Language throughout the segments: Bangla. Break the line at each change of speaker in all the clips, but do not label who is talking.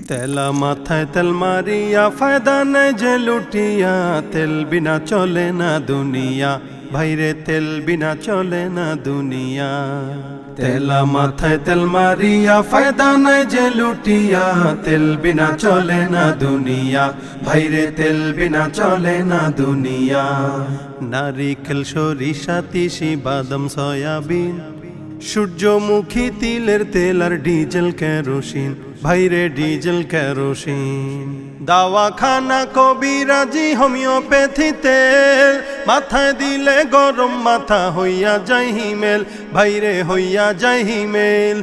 তেলা মাথায় তেল মারিয়া ফায়দা নাই যে লুটিয়া, তেল বিনা চলে না দুনিয়া, ভাইরে তেল বিনা চলে না দুনিয়া। তেলা মাথায় তেল মারিয়া ফায়দা নাই যে লুটিয়া, তেল বিনা চলে না দুনিয়া, ভাইরে তেল বিনা চলে না দুনিয়া। নারিকেল সরিষা তিসি বাদাম সয়াবিন, সূর্যমুখী তিলের তেল আর ডিজেল কেরোসিন, ভাইরে ডিজেল কেরোসিন। দাওয়াখানা কবিরাজি হোমিওপ্যাথি তেল, মাথায় দিলে গরম মাথা হইয়া যায় হিমেল, ভাইরে হইয়া যায় হিমেল।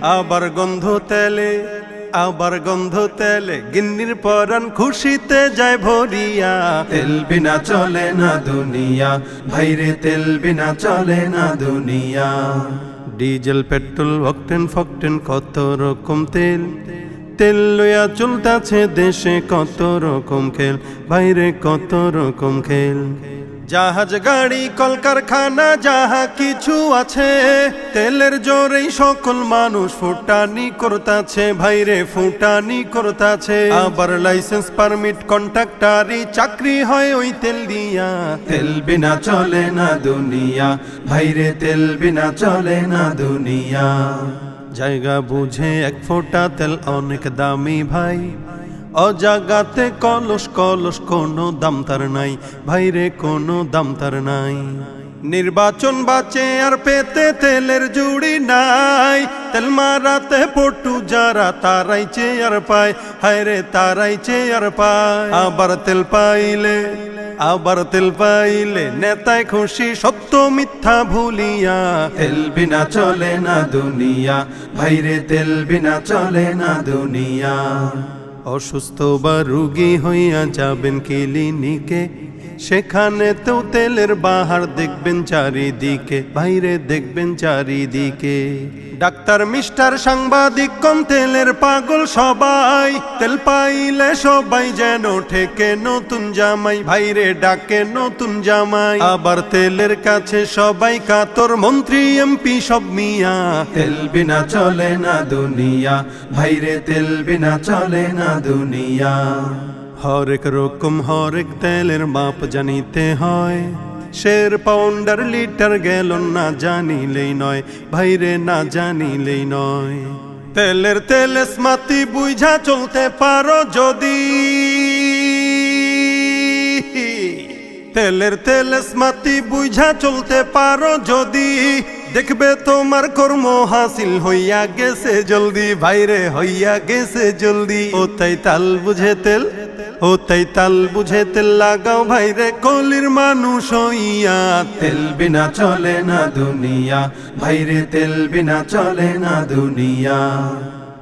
আবার গন্ধ তেলে গিন্নির পরান খুশিতে যায় ভরিয়া, তেল বিনা চলে না দুনিয়া, ভাইরে তেল বিনা চলে না দুনিয়া। ডিজেল পেট্রোল অকটেন ফকটেন কত রকম তেল, তেল লইয়া চলতাছে দেশে কত রকম খেল, বাইরে কত রকম খেল। জাহাজ গাড়ি কলকারখানা যাহা কিছু আছে, তেলের জোরেই সকল মানুষ ফুটানি করতাছে, ভাইরে ফুটানি করতাছে। আবার লাইসেন্স পারমিট কন্ট্রাক্টারি চাকরি হয় ওই তেল দিয়া, তেল বিনা চলে না দুনিয়া, ভাইরে তেল বিনা চলে না দুনিয়া। জায়গা বুঝে এক ফোঁটা তেল অনেক দামি ভাই, অজাগাতে কলস কলস কোনো দাম তার নাই, ভাইরে কোনো দাম তার নাই। নির্বাচন বাঁচে আর পেতে তেলের জুড়ি নাই, তেল মারাতে পটু যারা তারাই চেয়ার পায়, হায়রে তারাই চেয়ার পায়। আবার তেল পাইলে নেতায় খুশি সত্য মিথ্যা ভুলিয়া, তেল বিনা চলে না দুনিয়া, ভাইরে তেল বিনা চলে না দুনিয়া। অসুস্থ বা রুগী হইয়া যাবেন ক্লিনিকে, সেখানে তো তেলের বাহার দেখবেন চারিদিকে, ভাইরে দেখবেন চারিদিকে। ডাক্তার মিস্টার সাংবাদিক কম তেলের পাগল সবাই, তেল পাইলে সবাই যেন ঠেকে নতুন জামাই, ভাইরে ডাকে নতুন জামাই। আবার তেলের কাছে সবাই কাতর, মন্ত্রী এমপি সব মিয়া, তেল বিনা চলে না দুনিয়া, ভাইরে তেল বিনা চলে না দুনিয়া। হরেক রকম হরেক তেলের মাপ জানিতে হয়, শের পাউন্ডার লিটার গ্যালন না জানিলেই নয়, ভাইরে না জানিলেই নয়। তেলের স্মাতি বুঝা চলতে পারো যদি, তেলের স্মাতি বুঝা চলতে পারো যদি, দেখবে তোমার কর্ম হাসিল হইয়া গেছে জলদি, ভাইরে হইয়া গেছে জলদি। ও তাই তাল বুঝে তেল লাগাও ভাইরে কলির মানুষ হইয়া, তেল বিনা চলে না দুনিয়া, ভাইরে তেল বিনা চলে না দুনিয়া।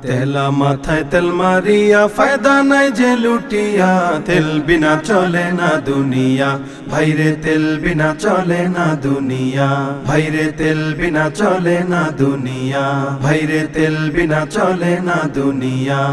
তেলা মাথায় তেল মারিয়া ফায়দা নাই যে লুটিয়া, তেল বিনা চলে না দুনিয়া, ভাইরে তেল বিনা চলে না দুনিয়া, ভাইরে তেল বিনা চলে না দুনিয়া, ভাইরে তেল বিনা চলে না দুনিয়া।